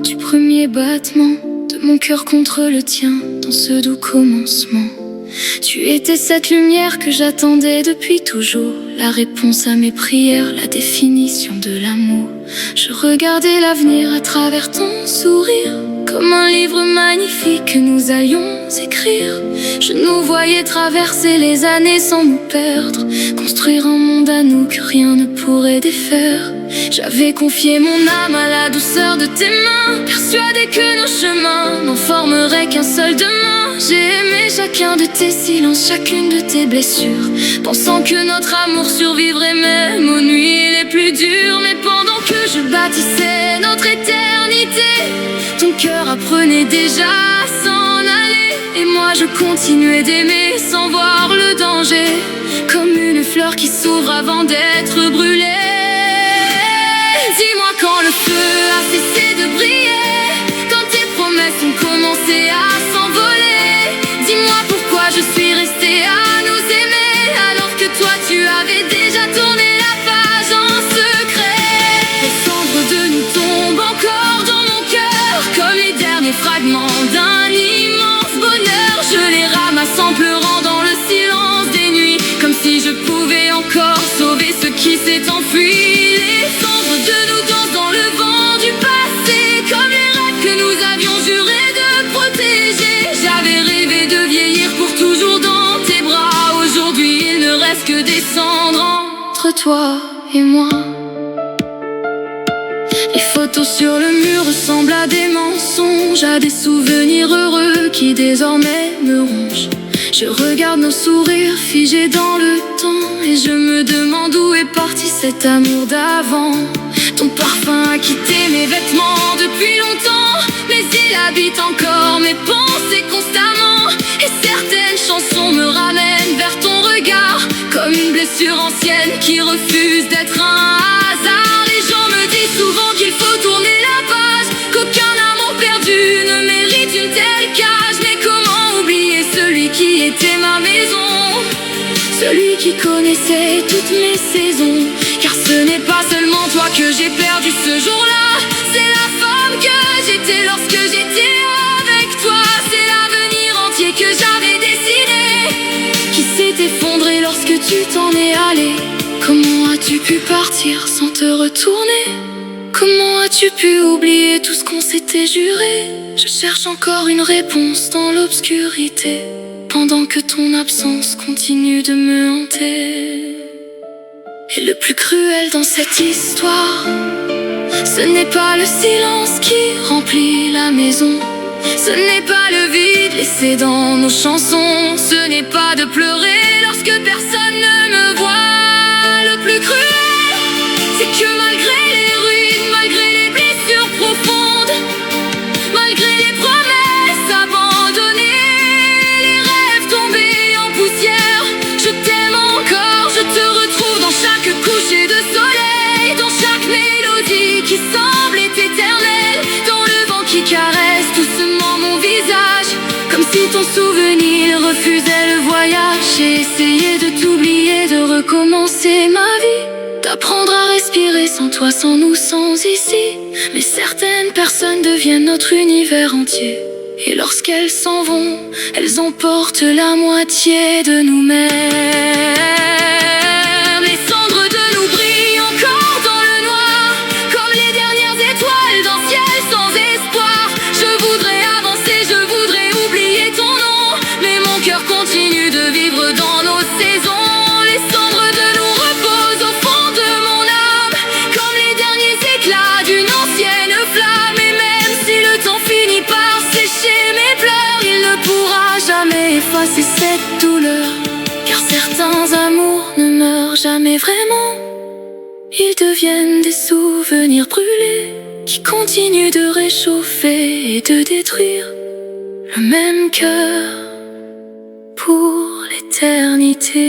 du premier battement de mon cœur contre le tien dans ce doux commencement. Tu étais cette lumière que j'attendais depuis toujours, la réponse à mes prières, la définition de l'amour. Je regardais l'avenir à travers ton sourire, comme un livre magnifique que nous allions écrire. Je nous voyais traverser les années sans nous perdre, construire un monde à nous que rien ne pourrait défaire. J'avais confié mon âme à la douceur de tes mains, persuadée que nos chemins n'en formeraient qu'un seul demain. J'ai aimé chacun de tes silences, chacune de tes blessures, pensant que notre amour survivrait même aux nuits les plus dures. Mais pendant que je bâtissais notre éternité, ton cœur apprenait déjà à s'en aller. Et moi je continuais d'aimer sans voir le danger, comme une fleur qui s'ouvre avant d'être brûlée. Dis-moi quand le feu a cessé de briller, quand tes promesses ont commencé à s'envoler. Dis-moi pourquoi je suis restée à nous aimer, alors que toi tu avais déjà tourné la page en secret. Les cendres de nous tombent encore dans mon cœur, comme les derniers fragments d'un immense bonheur. Je les ramasse en pleurant dans le silence des nuits, comme si je pouvais encore sauver ce qui s'est enfui. Les cendres de nous dansent dans le vent du passé, comme les rêves que nous avions juré de protéger. J'avais rêvé de vieillir pour toujours dans tes bras. Aujourd'hui il ne reste que des cendres entre toi et moi. Les photos sur le mur ressemblent à des mensonges, à des souvenirs heureux qui désormais me rongent. Je regarde nos sourires figés dans le temps, et je me demande où est parti cet amour d'avant. Ton parfum a quitté mes vêtements depuis longtemps, mais il habite encore mes pensées constamment. Et certaines chansons me ramènent vers ton regard, comme une blessure ancienne qui refuse d'être un hasard. Les gens me disent souvent qu'il faut tourner la page, qu'aucun amour perdu ne mérite une telle cage. Mais comment oublier celui qui était ma maison, celui qui connaissait toutes mes saisons? Car ce n'est pas seulement toi que j'ai perdu ce jour-là, c'est la femme que j'étais lorsque j'étais avec toi. C'est l'avenir entier que j'avais dessiné, qui s'est effondré lorsque tu t'en es allé. Comment as-tu pu partir sans te retourner? Comment as-tu pu oublier tout ce qu'on s'était juré? Je cherche encore une réponse dans l'obscurité, pendant que ton absence continue de me hanter. Et le plus cruel dans cette histoire, ce n'est pas le silence qui remplit la maison, ce n'est pas le vide laissé dans nos chansons, ce n'est pas de pleurer lorsque personne ne me voit. Le plus cruel, c'est que malgré les ruines, malgré les blessures profondes, malgré les promesses abandonnées, les rêves tombés en poussière, je t'aime encore, je te retrouve dans chaque coucher de soleil, dans chaque mélodie qui semble éternelle, dans le vent qui caresse doucement mon visage, comme si ton souvenir refusait le voyage. J'ai essayé de t'oublier, de recommencer ma vie, d'apprendre à respirer sans toi, sans nous, sans ici. Mais certaines personnes deviennent notre univers entier, et lorsqu'elles s'en vont, elles emportent la moitié de nous-mêmes. Les cendres de nous brillent encore dans le noir, comme les dernières étoiles d'un ciel sans espoir. Je voudrais avancer, je voudrais oublier ton nom, mais mon cœur continue de vivre dans nos saisons. Les cendres de nous reposent au fond de mon âme, comme les derniers éclats d'une ancienne flamme. Et même si le temps finit par sécher mes pleurs, il ne pourra jamais effacer cette douleur, car certains amours ne meurent jamais vraiment, ils deviennent des souvenirs brûlés, qui continuent de réchauffer et de détruire le même cœur pour l'éternité.